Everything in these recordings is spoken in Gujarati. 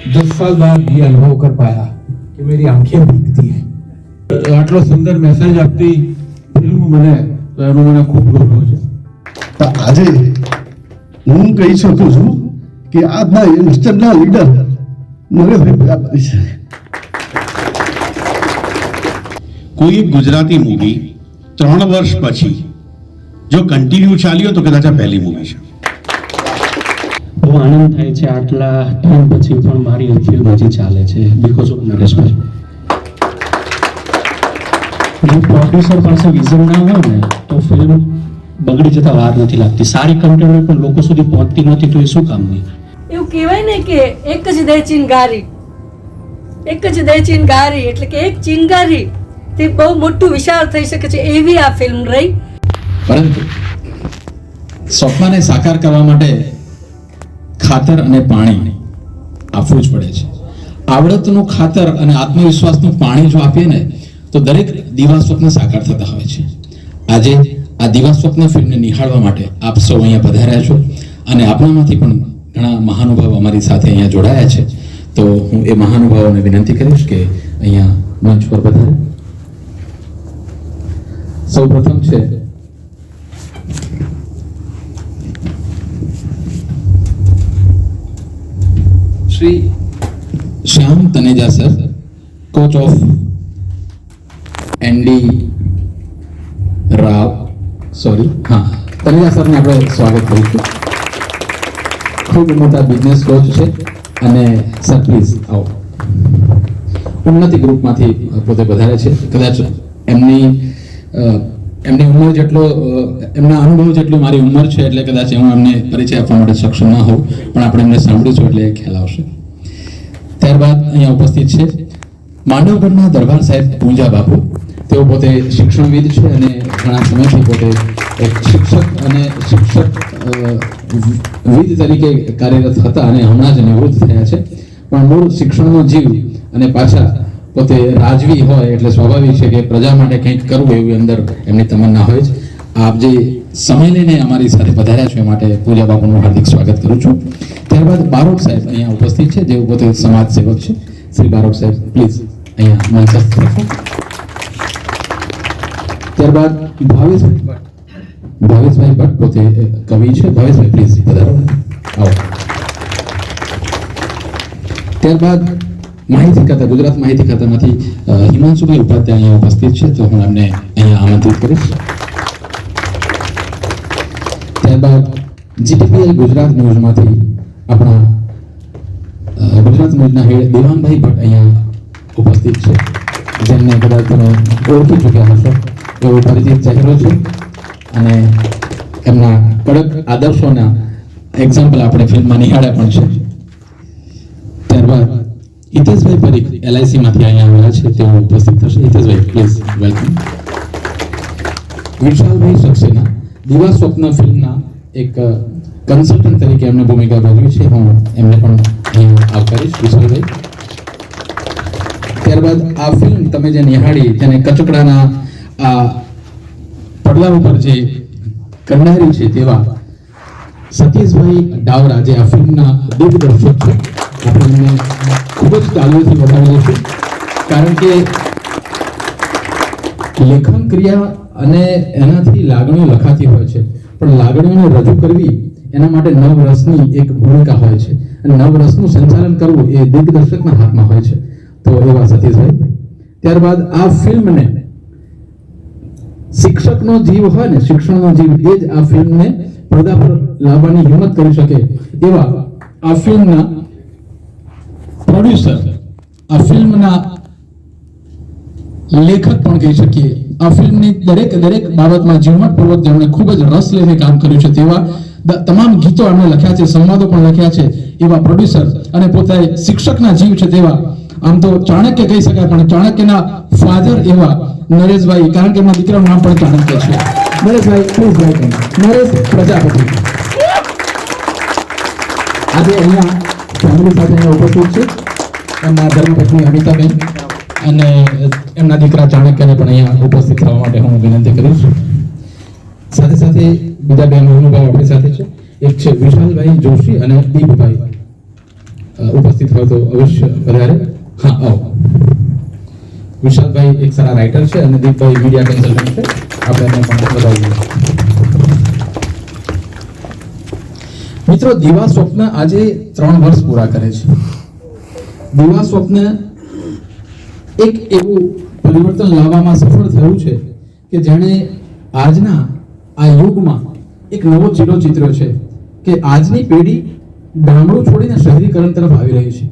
10 साल बाद ये अनुभव कर पाया कि मेरी आंखें भीगती हैं। આટલો સુંદર મેસેજ આપતી ફિલ્મ બને તો એનો મને ખૂબ ગૌરવ છે. તો આજે હું કહી શકું છું કે આજના યંગસ્ટરના લીડર નરેશભાઈ પ્રજાપતિ છે. કોઈ એક ગુજરાતી મૂવી 3 વર્ષ પછી જો કન્ટિન્યુ ચાલ્યો તો કદાચ આ પહેલી મૂવી છે. બહુ આનંદ થાય છે આટલા ટાઈમ પછી પણ મારી ફિલ્મ હજી ચાલે છે બીકોઝ ઓફ નરેશભાઈ. જો પ્રોડ્યુસર પાસે વિઝન ના હોય ને તો ફિલ્મ બગડી જતા વાર નથી લાગતી. સારી કન્ટેન્ટ પણ લોકો સુધી પહોંચતી નથી તો એ શું કામની. એવું કહેવાય ને કે એક જ દે ચિનગારી એટલે કે એક ચિનગારી તે બહુ મોટું વિશાળ થઈ શકે છે એવી આ ફિલ્મ રહી. પરંતુ સ્વપ્નને સાકાર કરવા માટે ખાતર અને પાણી આપવું જ પડે છે. આવડતનું ખાતર અને આત્મવિશ્વાસનું પાણી જો આપીએ ને તો દરેક દિવા સ્વપ્ન સાકાર થતા હોય છે. આજે આ દિવા સ્વપ્ન ફિલ્મને નિહાળવા માટે આપ સૌ અહીંયા પધાર્યા છો અને આપણામાંથી પણ ઘણા મહાનુભાવો અમારી સાથે અહીંયા જોડાયા છે. તો હું એ મહાનુભાવોને વિનંતી કરીશ કે અહીંયા મંચ પર પધારે. સૌ પ્રથમ છે Shri Shyam Taneja sir, coach of ND Rao, Taneja સરને આપણે સ્વાગત કરીશું. ખૂબ મોટા બિઝનેસ કોચ છે અને સર પ્લીઝ આવો. ઉન્નતિ ગ્રુપમાંથી પોતે વધારે છે. કદાચ એમની ઉંમર જેટલો એમના અનુભવ જેટલો મારી ઉંમર છે એટલે કદાચ હું એમને પરિચય આપવા માટે સક્ષમ ના હોઉં, પણ આપણે એમને સાંભળ્યું છું એટલે ખ્યાલ આવશે. ત્યારબાદ અહીંયા ઉપસ્થિત છે માંડવગઢના દરબાર સાહેબ પૂંજા બાપુ. તેઓ પોતે શિક્ષણવિદ છે અને ઘણા સમયથી પોતે એક શિક્ષક વિદ તરીકે કાર્યરત હતા અને હમણાં જ નિવૃત્ત થયા છે. પણ મૂળ શિક્ષણનો જીવ અને પાછા પોતે રાજવી હોય એટલે સ્વાભાવિક છે કે પ્રજા માટે કંઈક કરવું એવી અંદર એમની તમન્ના હોય છે. આપ જે સમય લઈને અમારી સાથે પધાર્યા છો એ માટે પૂજા બાપુનું હાર્દિક સ્વાગત કરું છું. ત્યારબાદ બારોટ સાહેબ અહીંયા ઉપસ્થિત છે, જેઓ પોતે સમાજ સેવક છે. શ્રી બારોટ સાહેબ પ્લીઝ અહીંયા મંચસ્થ રાખો. ત્યારબાદ ભાવેશભાઈ ભટ્ટ પોતે કવિ છે. ભાવેશભાઈ પ્લીઝ પધારો, આવો. ત્યારબાદ માહિતી ખાતા, ગુજરાત માહિતી ખાતામાંથી હિમાંશુભાઈ ઉપાધ્યાય અહીંયા ઉપસ્થિત છે, તો હું એમને અહીંયા આમંત્રિત કરીશ. ત્યારબાદ જીટીપીએલ ગુજરાત ન્યૂઝમાંથી આપણા ગુજરાત ન્યૂઝના હેડ દેવાંગભાઈ ભટ્ટ અહીંયા ઉપસ્થિત છે, જેમને કદાચ તમે ઓળખી ચૂક્યા હશો. એવો પરિચિત ચહેરો છે અને એમના કડક આદર્શોના એક્ઝામ્પલ આપણે ફિલ્મમાં નિહાળ્યા પણ છે. ત્યારબાદ હિતેશભાઈ પરીખ LIC માંથી અહીંયા આવેલા છે, તેઓ ઉપસ્થિત થશે. Hiteshbhai please welcome. વિશાલભાઈ સક્સેના દિવા સ્વપ્ન ફિલ્મના એક કન્સલ્ટન્ટ તરીકે એમને ભૂમિકા ભજવી છે, હું એમને પણ અહીંયા આવકારીશ. વિશાલભાઈ. ત્યારબાદ આ ફિલ્મ તમે જે નિહાળી તેને કચકડાના આ પડદા ઉપર જે કંડારી છે તેવા સતીશભાઈ ડાવરા, જે આ ફિલ્મના દિગ્દર્શક છે. આપણે એમને ખૂબ જ તાલીઓથી વધાવી લઈશું, કારણ કે લેખન ક્રિયા અને એનાથી લાગણીઓ લખાતી હોય છે, પણ લાગણીઓને રજૂ કરવી એના માટે નવરસની એક ભૂમિકા હોય છે અને નવરસનું સંચાલન કરવું એ દિગ્દર્શકના હાથમાં હોય છે. તો એવા સતીશભાઈ. ત્યારબાદ આ ફિલ્મને શિક્ષકનો જીવ હોય ને, શિક્ષણનો જીવ, એ જ આ ફિલ્મને પડદા પર લાવવાની હિંમત કરી શકે એવા આ ફિલ્મના પ્રોડ્યુસર, આ ફિલ્મના લેખક પણ કહી શકીએ. આ ફિલ્મની દરેક બાબતમાં ઝીણવટપૂર્વક જેમણે ખૂબ જ રસ લઈને કામ કર્યું છે તેવા તમામ ગીતો એમણે લખ્યા છે, સંવાદો પણ લખ્યા છે એવા પ્રોડ્યુસર અને પોતે શિક્ષકના જીવ છે તેવા, આમ તો ચાણક્ય કહી શકાય પણ ચાણક્યના ફાધર એવા નરેશભાઈ, કારણ કે એમના દીકરાનું નામ પણ ચાણક્ય છે. Nareshbhai please welcome. નરેશ પ્રજાપતિ આજે અહીંયા ફેમિલી સાથે અહીંયા ઉપસ્થિત છે. એમના ધર્મપત્ની અમિતાબેન અને એમના દીકરા ચાણક્યને પણ અહીંયા ઉપસ્થિત થવા માટે હું વિનંતી કરીશ. સાથે સાથે બીજા બે મહાનુભાવો આપણી સાથે છે. એક છે વિશાલભાઈ જોશી અને દીપભાઈ ઉપસ્થિત હોય તો અવશ્ય વધારે. હા, આવો. વિશાલભાઈ એક સારા રાઇટર છે અને દીપભાઈ મીડિયા કન્સલ્ટન્ટ છે. આપણે એમને પણ વધાવીએ. મિત્રો, દીવા સ્વપ્ન આજે 3 વર્ષ પૂરા કરે છે. દીવા સ્વપ્ન એક એવું પરિવર્તન લાવવામાં સફળ થયું છે કે જેણે આજના આ યુગમાં એક નવો ચીલો ચિત્ર્યો છે કે આજની પેઢી ગામડું છોડીને શહેરીકરણ તરફ આવી રહી છે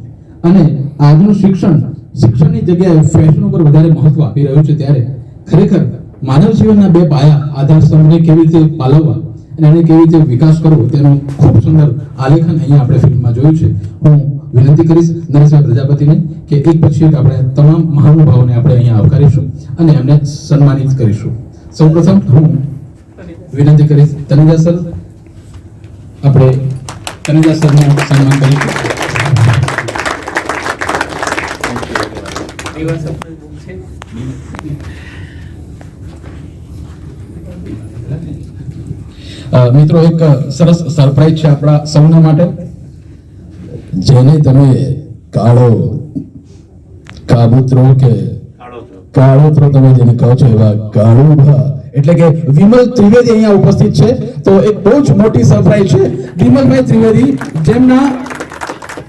અને આજનું શિક્ષણની જગ્યાએ ફેશન ઉપર વધારે મહત્વ આપી રહ્યું છે. ત્યારે ખરેખર માનવ જીવનના 2 પાયા આધાર સ્તંભને કેવી રીતે પાલવવા અને એને કેવી રીતે વિકાસ કરવો તેનું ખૂબ સુંદર આલેખન અહીંયા આપણે ફિલ્મમાં જોયું છે. હું વિનંતી કરીશ નરેશભાઈ પ્રજાપતિને કે એક પછી એક આપણે તમામ મહાનુભાવોને આપણે અહીંયા આવકારીશું અને એમને સન્માનિત કરીશું. સૌપ્રથમ હું વિનંતી કરીશ તનુજા સર, આપણે તનુજા સરનું સન્માન કરીશું. મિત્રો, એક સરસ સરપ્રાઈઝ છે આપણા સૌના માટે. જેને તમે કાબૂતરો કે કાળોતરો તમે જેને કહો છો એવા કાળુભા એટલે કે વિમલ ત્રિવેદી અહીંયા ઉપસ્થિત છે. તો એક બહુ જ મોટી સરપ્રાઈઝ છે. વિમલભાઈ ત્રિવેદી, જેમના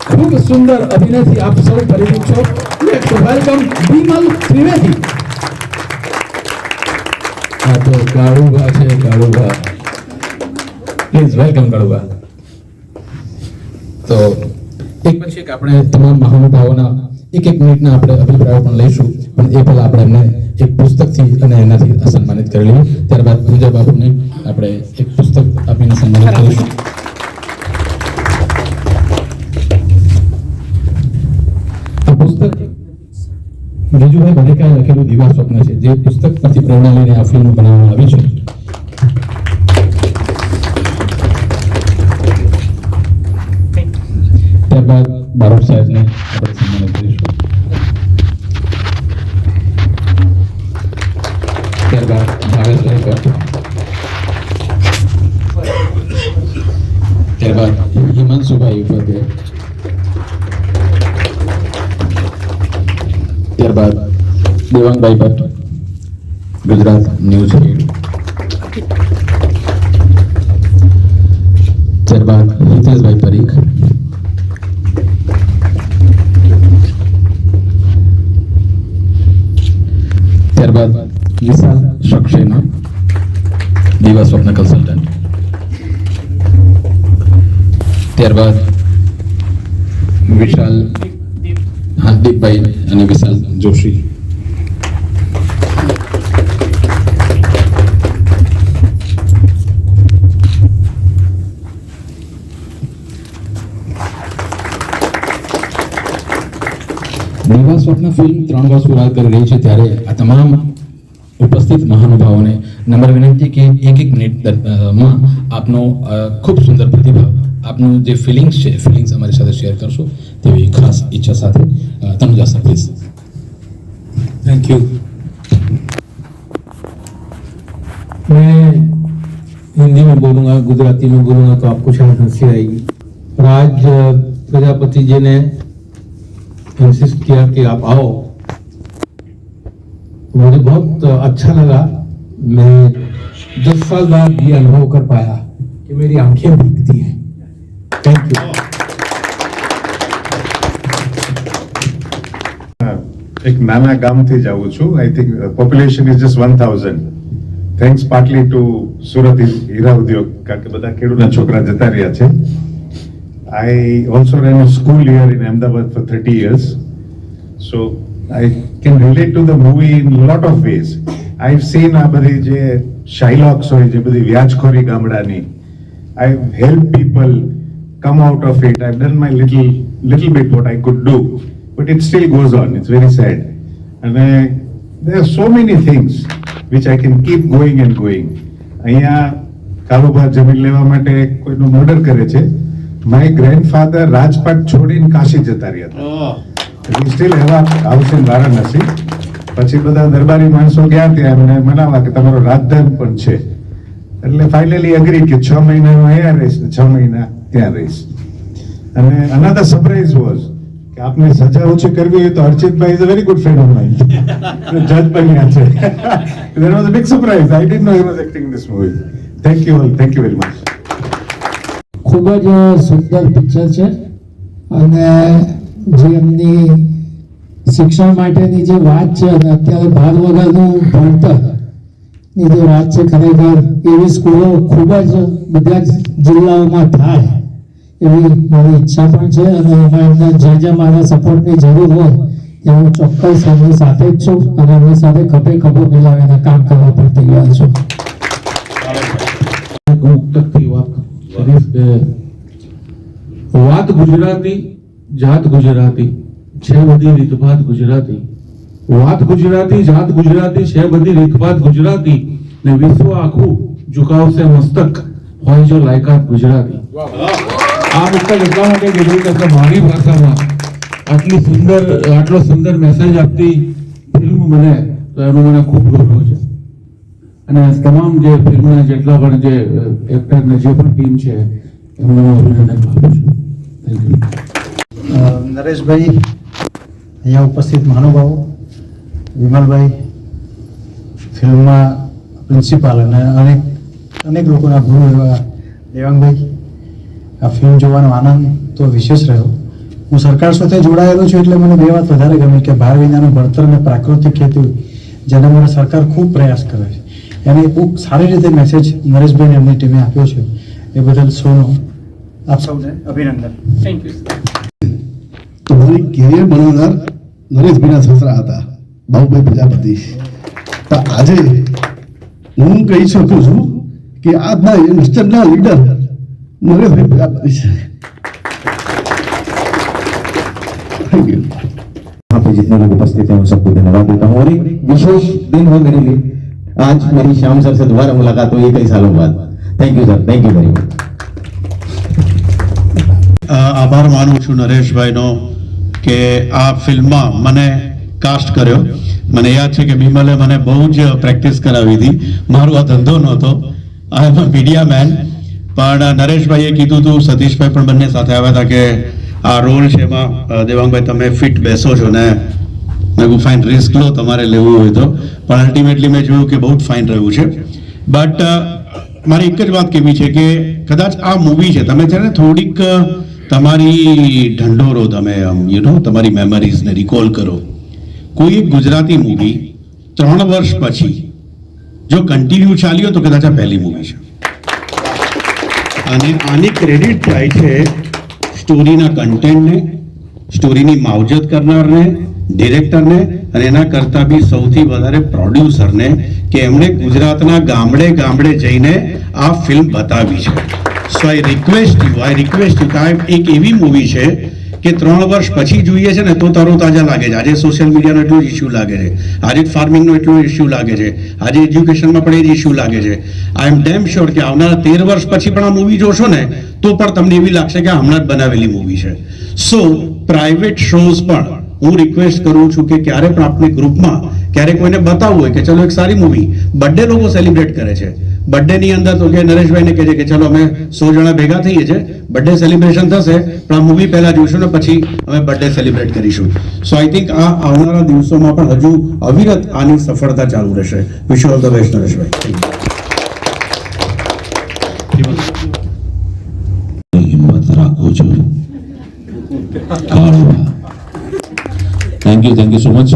ખૂબ સુંદર અભિનયથી આપ સૌ પરિચિત છો. Let's welcome Vimal Trivedi. આ તો કાળુભા છે, કાળુભા. Please welcome Kalubha. તો એક પછી એક આપણે તમામ મહાનુભાવોના એક મિનિટના આપણે અભિપ્રાયો પણ લઈશું, પણ એ પહેલા આપણે એમને એક પુસ્તકથી અને એનાથી સન્માનિત કરી લઈએ. ત્યારબાદ પૂજા બાપુને આપણે એક પુસ્તક આપીને સન્માનિત કરીશું. આ પુસ્તક બીજુભાઈ ભડેકાએ લખેલું દીવા સ્વપ્ન છે, જે પુસ્તક પરથી પ્રેરણા લઈને આ ફિલ્મ બનાવવામાં આવી છે. ત્યારબાદ બારોટ સાહેબને આપણે સન્માનિત કરીશું. ત્યારબાદ ભાવેશભાઈ ભટ્ટ, ત્યારબાદ હિમાંશુભાઈ ઉપાધ્યાય, ત્યારબાદ દેવાંગભાઈ ભટ્ટ, ગુજરાત ન્યૂઝ રીડ, ત્યારબાદ હિતેશભાઈ પરીખ, ત્યારબાદ વિશાલ સક્સેના, દીવા સ્વપ્ન કન્સલ્ટન્ટ, ત્યારબાદ વિશાલ દીપભાઈ અને વિશાલ જોશી, દીવા સ્વપ્ન ફિલ્મ 3 વર્ષ પૂરા કરી રહી છે. ત્યારે આ તમામ ઉપસ્થિત મહાનુભાવોને નમ્ર વિનંતી કે એક મિનિટમાં આપનો ખૂબ સુંદર પ્રતિભાવ, આપનું જે ફિલિંગ્સ છે ફિલિંગ્સ અમારી સાથે શેર કરશો તેવી ખાસ ઈચ્છા સાથે. Tanuja sir please. Thank you. मैं हिंदी में बोलूंगा, गुजराती में बोलूंगा तो आपको शायद हंसी आएगी. राज प्रजापति जी ने इंसिस्ट किया कि आप आओ. मुझे बहुत अच्छा लगा. मैं 10 साल बाद ये अनुभव कर पाया कि मेरी आंखें भीगती हैं. Thank you. એક નાના ગામથી જ આવું છું. I think population is just 1000. Thanks partly to Surat હીરા ઉદ્યોગ, કારણ કે બધા ખેડૂતના છોકરા જતા રહ્યા છે. I also ran a school here in Ahmedabad for 30 years. So I can relate to the movie in lot of ways. I have seen આ બધી જે શાઇલોક્સ હોય, જે બધી વ્યાજખોરી ગામડાની, I help people come out of it. I done my little bit what I could do. But it still goes on. It's very sad. And there are so many things which I can keep going and going. અહીંયા કારોબાર જમીન લેવા માટે કોઈનું મર્ડર કરે છે. My grandfather રાજપાટ છોડીને કાશી જતા રહ્યા હતા. We still have a house in Varanasi. પછી બધા દરબારી માણસો ગયા ત્યાં એમને મનાવા કે તમારો રાજધાન પણ છે. એટલે ફાઇનલી અગ્રી કે 6 મહિના હું અહીંયા રહીશ ને 6 મહિના ત્યાં રહીશ. અને another surprise was કે આપને સજા ઓછી કરવી હોય તો Architbhai is a very good friend of mine જજ બન્યા છે. That was a big surprise. I didn't know he was acting in this movie. Thank you all. Thank you very much. ખૂબ જ સુંદર પિક્ચર છે અને જે એમની શિક્ષણ માટેની જે વાત છે અને અત્યારે ભાર વગરનું ભણતરની જે વાત છે, ખરેખર એવી સ્કૂલો ખૂબ જ બધા જ જિલ્લાઓમાં થાય એવી મારી ઈચ્છા પણ છે અને એમાં એમને જ્યાં મારા સપોર્ટની જરૂર હોય તે હું ચોક્કસ એમની સાથે જ છું અને એમની સાથે ખભે ખભો મિલાવીને કામ કરવા પણ તૈયાર છું. મુક્તકથી વાત કરીશ કે વાત ગુજરાતી, જાત ગુજરાતી, છે બધી રીતભાત ગુજરાતી. વાત ગુજરાતી, જાત ગુજરાતી, છે બધી રીતભાત ગુજરાતી, ને વિશ્વ આખું ઝુકાવશે મસ્તક, હોય જો લાયકાત ગુજરાતી. આ મુક્તક એટલા માટે કીધું કે મારી ભાષામાં આટલો સુંદર મેસેજ આપતી ફિલ્મ બને તો એનો મને ખૂબ ગૌરવ છે. અને તમામ જે ફિલ્મના જેટલા પણ જે એક્ટર ને જે પણ ટીમ છે એમને હું અભિનંદન આપું છું. Thank you. નરેશભાઈ, અહીંયા ઉપસ્થિત મહાનુભાવો, વિમલભાઈ, ફિલ્મમાં પ્રિન્સિપાલ અને અનેક લોકોના ગુરુ એવા દેવાંગભાઈ, આ ફિલ્મ જોવાનો આનંદ તો વિશેષ રહ્યો. હું સરકાર સાથે જોડાયેલો છું એટલે મને બે વાત વધારે ગમી કે બાળ વિદ્યાનું ભણતર અને પ્રાકૃતિક ખેતી જેના માટે સરકાર ખૂબ પ્રયાસ કરે છે એને બહુ સારી રીતે મેસેજ નરેશભાઈને એમની ટીમે આપ્યો છે. એ બદલ સૌનો આપ સૌને અભિનંદન. Thank you. તમારી કેરિયર બનાવનાર નરેશભાઈના સસરા હતા બાબુભાઈ પ્રજાપતિ. તો આજે હું કહી શકું છું કે આજના યંગસ્ટરના લીડર નરેશભાઈ પ્રજાપતિ છે. Thank you. यहाँ पे जितने लोग उपस्थित हैं उन सबको धन्यवाद देता हूँ और एक विशेष दिन है मेरे लिए. आज मेरी श्याम सर से दोबारा मुलाकात हुई कई सालों बाद. Thank you sir, thank you very much. આભાર માનું છું નરેશભાઈનો કે આ ફિલ્મમાં મને કાસ્ટ કર્યો. મને યાદ છે કે બિમલે મને બહુ જ પ્રેક્ટિસ કરાવી હતી. મારો આ ધંધો નહોતો, આઈ એમ અ મીડિયા મેન. પણ નરેશભાઈએ કીધું હતું, સતીશભાઈ પણ બંને સાથે આવ્યા હતા કે આ રોલ છે એમાં દેવાંગભાઈ તમે ફિટ બેસો છો ને મેં કહું ફાઇન, રિસ્ક લો તમારે લેવું હોય તો. પણ અલ્ટિમેટલી મેં જોયું કે બહુ જ ફાઇન રહ્યું છે. બટ મારી એક જ વાત કહેવી છે કે કદાચ આ મૂવી છે તમે છે ને થોડીક તમારી ઢંઢોરો, તમે તમારી મેમરીઝને રિકોલ કરો. કોઈ એક ગુજરાતી મૂવી 3 વર્ષ પછી જો કન્ટિન્યુ ચાલ્યો તો કદાચ આ પહેલી મૂવી છે. અને આની ક્રેડિટ જાય છે સ્ટોરીના કન્ટેન્ટને, સ્ટોરીની માવજત કરનારને, ડિરેક્ટરને અને એના કરતાં બી સૌથી વધારે પ્રોડ્યુસરને કે એમણે ગુજરાતના ગામડે ગામડે જઈને આ ફિલ્મ બતાવી છે. સો આઈ રિક્વેસ્ટ યુ કે એક એવી મૂવી છે કે 3 વર્ષ પછી જોઈએ છે ને તો તરોતાજા લાગે છે. આજે સોશિયલ મીડિયાનો એટલો જ ઇસ્યુ લાગે છે, આજે ફાર્મિંગનો એટલો ઇસ્યુ લાગે છે, આજે એજ્યુકેશનમાં પણ એ જ ઇસ્યુ લાગે છે. આઈ એમ ડેમ શ્યોર કે આવનારા 13 વર્ષ પછી પણ આ મૂવી જોશો ને તો પણ તમને એવી લાગશે કે હમણાં જ બનાવેલી મૂવી છે. સો પ્રાઇવેટ શોઝ પણ હું રિક્વેસ્ટ કરું છું કે ક્યારે પણ આપણે ગ્રુપમાં ક્યારે કોઈને બતાવવું હોય કે ચલો એક સારી મૂવી, બર્થડે લોકો સેલિબ્રેટ કરે છે, બર્થડેની અંદર તો કે નરેશભાઈને કહે છે કે ચલો અમે 100 જણા ભેગા થઈએ છીએ, બર્થડે સેલિબ્રેશન થશે પણ આ મૂવી પહેલા જોઈશું ને પછી અમે બર્થડે સેલિબ્રેટ કરીશું. સો આઈ થિંક આ આવનારા દિવસોમાં પણ હજુ અવિરત આની સફળતા ચાલુ રહેશે. Wish you all the best Nareshbhai. હિંમત રાખો છો. Thank you so much.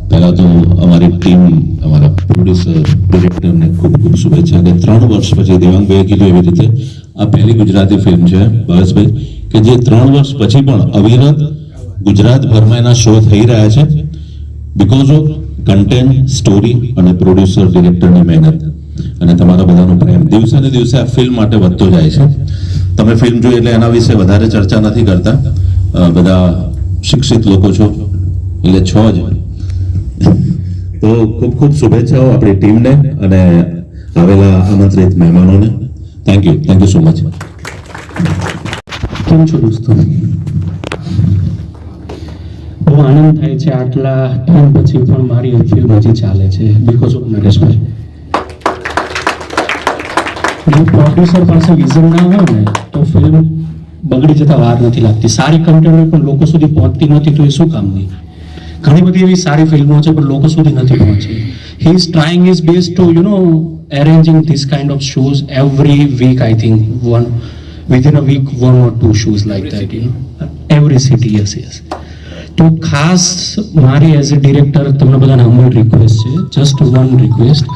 પહેલા તો અમારી ટીમ, અમારા પ્રોડ્યુસર, ડિરેક્ટરને ખૂબ ખૂબ શુભેચ્છા કે 3 વર્ષ પછી દેવાંગભાઈએ કીધું એવી રીતે આ પહેલી ગુજરાતી ફિલ્મ છે ભાવેશભાઈ કે જે 3 વર્ષ પછી પણ અવિરત ગુજરાતભરમાં એના શો થઈ રહ્યા છે બીકોઝ ઓફ કન્ટેન્ટ, સ્ટોરી અને પ્રોડ્યુસર ડિરેક્ટરની મહેનત અને તમારા બધાનો પ્રેમ. દિવસે ને દિવસે આ ફિલ્મ માટે વધતો જાય છે. તમે ફિલ્મ જોઈ એટલે એના વિશે વધારે ચર્ચા નથી કરતા, બધા શિક્ષિત લોકો છો એટલે છો જ. તો ખૂબ ખૂબ શુભેચ્છાઓ આપણી ટીમને અને આવેલા આમંત્રિત મહેમાનોને. Thank you so much. કેમ છો દોસ્તો? બહુ આનંદ થાય છે આટલા ટાઈમ પછી પણ મારી ફિલ્મ હજી ચાલે છે બીકોઝ ઓફ નરેશભાઈ. જો પ્રોડ્યુસર પાસે વિઝન ના હોય ને તો ફિલ્મ બગડી જતા વાર નથી લાગતી. સારી કન્ટેન્ટ પણ લોકો સુધી પહોંચતી નથી તો એ શું કામની? ઘણી બધી એવી સારી ફિલ્મો છે પણ લોકો સુધી નથી પહોંચી. He is trying his best two arranging this kind of shows every week. I think within a week 1 or 2 shows like that, every city. Yes. તો ખાસ મારી એઝ અ ડિરેક્ટર તમને બધાને હમ્બલ રિક્વેસ્ટ છે, જસ્ટ વન રિક્વેસ્ટ,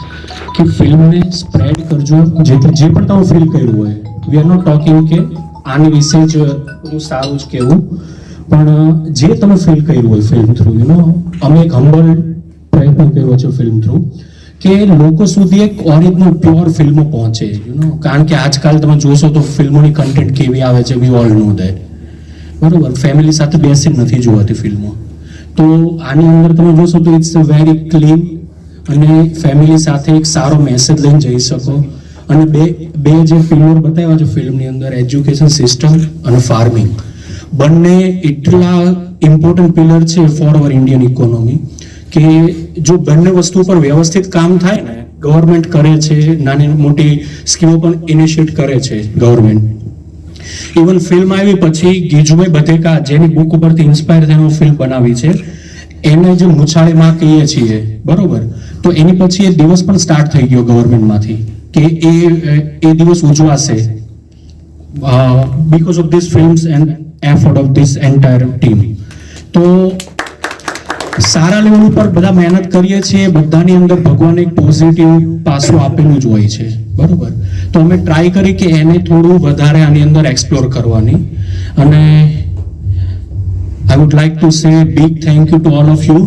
કે ફિલ્મને સ્પ્રેડ કરજો. જે પણ તમે ફીલ કર્યું હોય, વી આર નોટ ટોકિંગ કે આની વિશે જ હું સારું જ કહેવું, પણ જે તમે ફીલ કર્યું હોય ફિલ્મ થ્રુ, અમે એક હમ્બલ પ્રયત્ન કર્યો છે ફિલ્મ થ્રુ કે લોકો સુધી એક ઓરિજિનલ પ્યોર ફિલ્મો પહોંચે. કારણ કે આજકાલ તમે જોશો તો ફિલ્મોની કન્ટેન્ટ કેવી આવે છે, વી ઓલ નો દેટ, બરોબર? ફેમિલી સાથે બેસીને નથી જોવાતી ફિલ્મો. તો આની અંદર તમે જોશો તો ઇટ્સ વેરી ક્લીન અને ફેમિલી સાથે એક સારો મેસેજ લઈને જઈ શકો. અને બે જે ફિલ્મો બતાવ્યા છે ફિલ્મની અંદર, એજ્યુકેશન સિસ્ટમ અને ફાર્મિંગ, બંને એટલા ઇમ્પોર્ટન્ટ પિલર છે ફોર અવર ઇન્ડિયન ઇકોનોમી કે જો બંને વસ્તુ પર વ્યવસ્થિત કામ થાય ને, ગવર્મેન્ટ કરે છે, નાની મોટી સ્કીમો પણ ઇનિશિએટ કરે છે ગવર્મેન્ટ. ઇવન ફિલ્મ આવી પછી ગીજુભાઈ બધેકા, જેની બુક ઉપરથી ઇન્સ્પાયર થઈને ફિલ્મ બનાવી છે, એને જે મુછાળીમાં કહીએ છીએ, બરોબર? તો એની પછી એ દિવસ પણ સ્ટાર્ટ થઈ ગયો ગવર્મેન્ટમાંથી કે એ દિવસ ઉજવાશે because of this films and effort of this entire team. તો સારા લેવલ ઉપર બધા મહેનત કરીએ છીએ, બધાની અંદર ભગવાને એક પોઝિટિવ પાસું આપેલું જ હોય છે, બરોબર? તો અમે ટ્રાય કરી કે એને થોડું વધારે આની અંદર એક્સપ્લોર કરવાની. અને I would like to say big thank you to all of you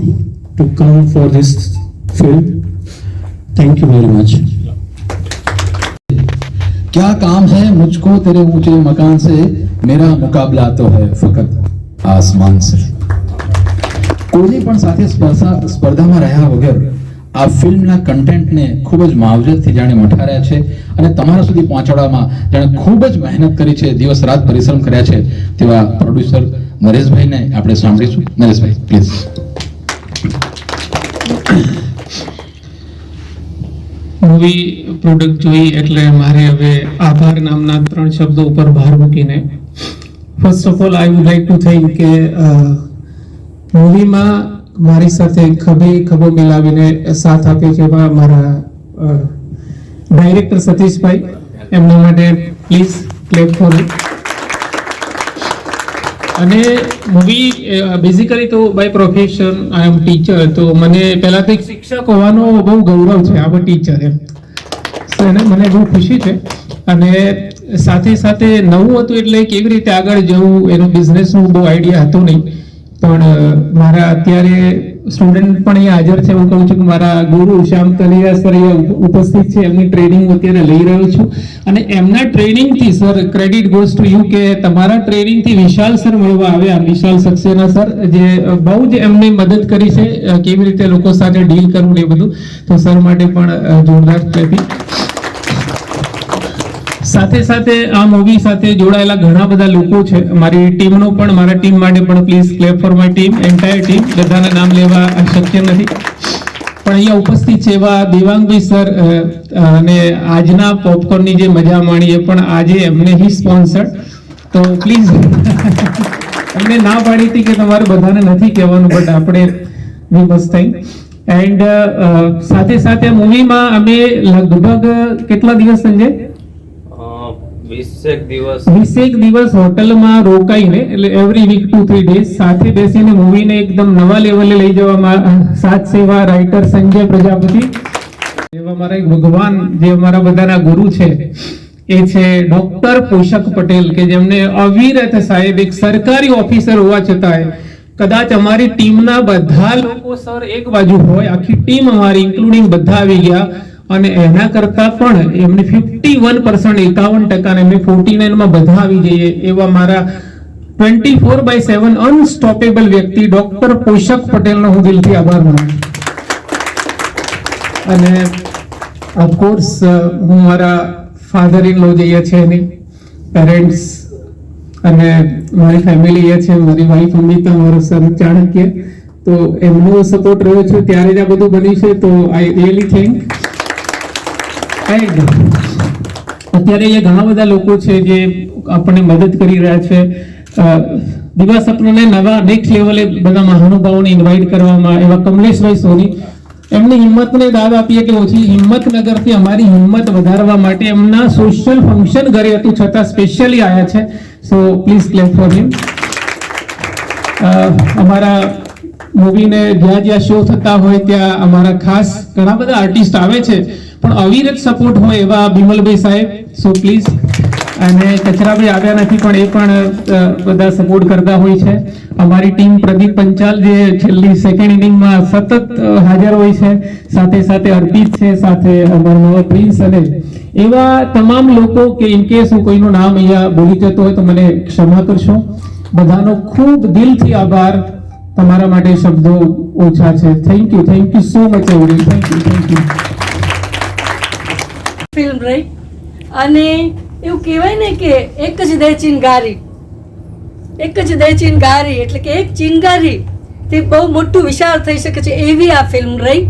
to come for this film. Thank you very much. क्या काम है मुझको तेरे ऊंचे मकान से, मेरा मुकाबला तो है फकत आसमान से. કોઈની પણ સાથે સ્પર્ધામાં રહ્યા વગર આ ફિલ્મના કન્ટેન્ટને ખૂબ જ માવજતથી જાણે મઠાર્યા છે અને તમારા સુધી પહોંચાડવામાં જાણે ખૂબ જ મહેનત કરી છે, દિવસ રાત પરિશ્રમ કર્યા છે, તેવા પ્રોડ્યુસર નરેશભાઈને આપણે સાંભળીશું. નરેશભાઈ પ્લીઝ. મૂવી પ્રોડક્ટ જોઈ એટલે મારે હવે આભાર નામના 3 શબ્દો ઉપર ભાર મૂકીને, first of all I would like two thank કે મૂવીમાં મારી સાથે ખભો મિલાવીને સાથ આપ્યો છે મારા ડાયરેક્ટર સતીશભાઈ. એમના માટે પ્લીઝ ક્લેપ ફોર ઇટ. અને મૂવી બેઝિકલી તો by profession I am teacher, તો મને પહેલા તો એક શિક્ષક હોવાનો બહુ ગૌરવ છે, આ ટીચર એમ. તો એને મને બહુ ખુશી છે. અને સાથે સાથે નવું હતું એટલે કેવી રીતે આગળ જવું એનો બિઝનેસનો બહુ આઈડિયા હતો નહીં, પણ મારા અત્યારે સ્ટુડન્ટ પણ અહીંયા હાજર છે. હું કહું છું કે મારા ગુરુ શ્યામ કલિયા સર અહીંયા ઉપસ્થિત છે, એમની ટ્રેનિંગ અત્યારે લઈ રહ્યો છું. અને એમના ટ્રેનિંગથી sir credit goes to you કે તમારા ટ્રેનિંગથી વિશાલ સર મળવા આવ્યા, વિશાલ સક્સેના સર, જે બહુ જ એમને મદદ કરી છે કેવી રીતે લોકો સાથે ડીલ કરવું એ બધું. તો સર માટે પણ જોરદાર ક્લેપિંગ. સાથે સાથે આ મૂવી સાથે જોડાયેલા ઘણા બધા લોકો છે, મારી ટીમનો પણ, મારા ટીમ માટે પણ please clap for my team, entire team. બધાના નામ લેવા શક્ય નથી, પણ અહીંયા ઉપસ્થિત છે એવા દેવાંગભાઈ સર અને આજના પોપકોર્નની જે મજા માણી એ પણ આજે એમને ही સ્પોન્સર્ડ. તો પ્લીઝ એમને ના પાડી હતી કે તમારે બધાને નથી કહેવાનું, બટ આપણે વી મસ્ટ થેન્ક. એન્ડ સાથે સાથે મૂવીમાં અમે લગભગ કેટલા દિવસ સંજય 20 દિવસ હોટલમાં રોકાઈને, એટલે એવરી વીક 2-3 ડેઝ સાથે બેસીને મૂવીને એકદમ નવા લેવલે લઈ જવામાં સાથ સેવા રાઇટર સંજય પ્રજાપતિ, એવા મારા એક ભગવાન જે અમારા બધાના ગુરુ છે એ છે ડોક્ટર પોષક પટેલ, કે જેમને અવિરત સાહેબ એક સરકારી ઓફિસર હોવા છતાં કદાચ અમારી ટીમના બધા લોકો સર એક બાજુ હોય, આખી ટીમ અમારી ઇન્ક્લુડિંગ બધા આવી ગયા, અને એના કરતા પણ એમને 51% 51% એમને 49 માં બધા આવી જઈએ એવા મારા 24/7 અનસ્ટોપેબલ વ્યક્તિ ડોક્ટર પોષક પટેલનો હું દિલથી આભાર માનું. અને ઓફકોર્સ હું મારા ફાધર ઇન લો જઈએ છે એની પેરેન્ટ્સ અને મારી ફેમિલી એ છે, મારી વાઈફ અમિતા, મારો સન ચાણક્ય, તો એમનો સપોર્ટ રહ્યો છે ત્યારે જ આ બધું બન્યું છે. તો આઈ રિયલી થેન્ક. અત્યારે અહીંયા ઘણા બધા લોકો છે જે આપણને મદદ કરી રહ્યા છે. દિવસ આપણને નવા નેક્સ્ટ લેવલે બધા મહાનુભાવોને ઇન્વાઇટ કરવામાં, એવા કમલેશભાઈ સોની, એમની હિંમતને દાદ આપીએ કે ઓછી હિંમતનગરથી અમારી હિંમત વધારવા માટે એમના સોશિયલ ફંક્શન ઘરે હતું છતાં સ્પેશિયલી આવ્યા છે. So please clap for him. અમારા મૂવીને જ્યાં જ્યાં શો થતા હોય ત્યાં અમારા ખાસ ઘણા બધા આર્ટિસ્ટ આવે છે, પણ અવિરત સપોર્ટ હોય એવા બિમલભાઈ સાહેબ, સો પ્લીઝ. અને કચરાભાઈ આવ્યા નથી પણ એ પણ બધા સપોર્ટ કરતા હોય છે. અમારી ટીમ પ્રદીપ પંચાલ જે છેલ્લી સેકન્ડ ઇનિંગમાં સતત હાજર હોય છે, સાથે સાથે અર્પિત છે, સાથે અમારા નવા પ્રિન્સ, અને એવા તમામ લોકો કે ઇન કેસ હું કોઈનું નામ અહીંયા બોલી જતો હોય તો મને ક્ષમા કરશો. બધાનો ખૂબ દિલથી આભાર. તમારા માટે શબ્દો ઓછા છે. Thank you so much every. Thank you. Film રહી, અને એવું કહેવાય ને કે એક જ દે ચિનગારી, એક જ દે ચિનગારી, એટલે કે એક ચિનગારી તે બહુ મોટું વિશાળ થઈ શકે છે એવી આ ફિલ્મ રહી.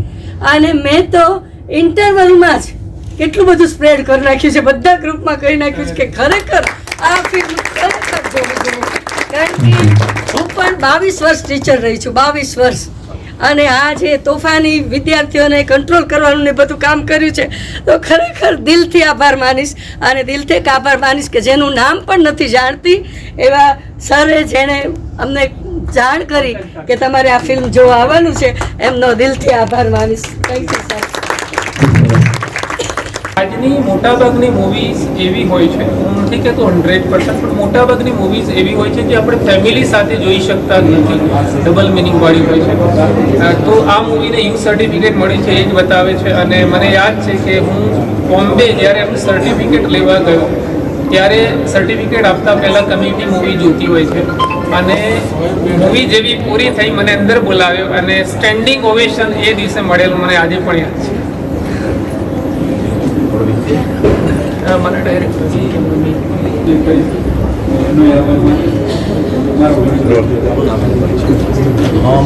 અને મેં તો ઇન્ટરવલમાં જ કેટલું બધું સ્પ્રેડ કરી નાખ્યું છે, બધા ગ્રુપમાં કહી નાખ્યું છે કે ખરેખર આ ફિલ્મ ખરેખર જોવી જોઈએ. કારણ કે હું પણ 22 વર્ષ ટીચર રહી છું, 22 વર્ષ, અને આ જે તોફાની વિદ્યાર્થીઓને કંટ્રોલ કરવાનું ને બધું કામ કર્યું છે, તો ખરેખર દિલથી આભાર માનીશ. અને દિલથી એક આભાર માનીશ કે જેનું નામ પણ નથી જાણતી એવા સરે જેણે અમને જાણ કરી કે તમારે આ ફિલ્મ જોવા આવવાનું છે, એમનો દિલથી આભાર માનીશ. Thank you sir. આજની મોટાભાગની મૂવીઝ એવી હોય છે, હું નથી કહેતો 100%, પણ મોટાભાગની મૂવીઝ એવી હોય છે જે આપણે ફેમિલી સાથે જોઈ શકતા નથી, ડબલ મિનિંગ વાળી હોય છે. તો આ મૂવીને યુ સર્ટિફિકેટ મળી છે એ જ બતાવે છે. અને મને યાદ છે કે હું બોમ્બે જ્યારે એમ સર્ટિફિકેટ લેવા ગયો ત્યારે સર્ટિફિકેટ આપતા પહેલાં કમ્યુનિટી મૂવી જોતી હોય છે, અને મૂવી જેવી પૂરી થઈ મને અંદર બોલાવ્યો અને સ્ટેન્ડિંગ ઓવેશન એ દિવસે મળેલું મને આજે પણ યાદ છે. મને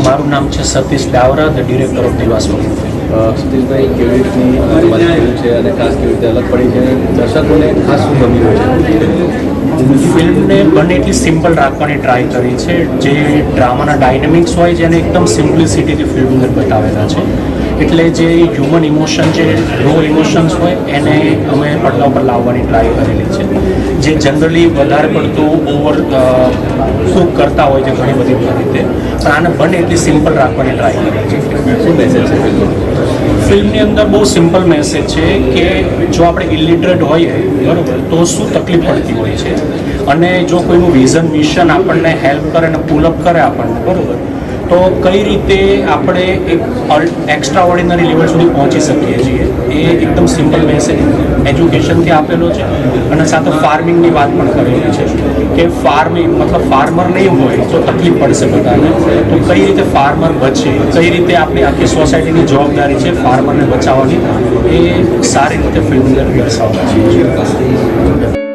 મારું નામ છે સતીશ દાવરા, ધ ડિરેક્ટર ઓફ નિવાસ. સતીશભાઈ, કેવી રીતની તમારી ફિલ્મ છે અને ખાસ કેવી રીતે અલગ પડી છે, દર્શકોને ખાસ શું ગમ્યું છે? ફિલ્મને બને એટલી સિમ્પલ રાખવાની ટ્રાય કરી છે. જે ડ્રામાના ડાયનેમિક્સ હોય છે એને એકદમ સિમ્પ્લિસિટીથી ફિલ્મની અંદર બતાવેલા છે. એટલે જે હ્યુમન ઇમોશન, જે રો ઇમોશન્સ હોય એને અમે પડદા ઉપર લાવવાની ટ્રાય કરેલી છે. જે જનરલી વધારે પડતું ઓવર કુક કરતા હોય છે ઘણી બધી રીતે, પણ આને બને એટલી સિમ્પલ રાખવાની ટ્રાય કરી છે. શું મેસેજ છે ફિલ્મની અંદર બહુ સિમ્પલ મેસેજ છે કે જો આપણે ઇલિટરેટ હોઈએ બરાબર તો શું તકલીફ પડતી હોય છે, અને જો કોઈનું વિઝન મિશન આપણને હેલ્પ કરે અને પુલઅપ કરે આપણને બરાબર, તો કઈ રીતે આપણે એક એક્સ્ટ્રા ઓર્ડિનરી લેવલ સુધી પહોંચી શકીએ છીએ. એ એકદમ સિમ્પલ મેસેજ એજ્યુકેશનથી આપેલો છે. અને સાથે ફાર્મિંગની વાત પણ કરેલી છે કે ફાર્મિંગ મતલબ ફાર્મર નહીં હોય તો તકલીફ પડશે બધાને, તો કઈ રીતે ફાર્મર બચે, કઈ રીતે આપણી આખી સોસાયટીની જવાબદારી છે ફાર્મરને બચાવવાની, એ સારી રીતે ફિલ્મની અંદર દર્શાવવા છે.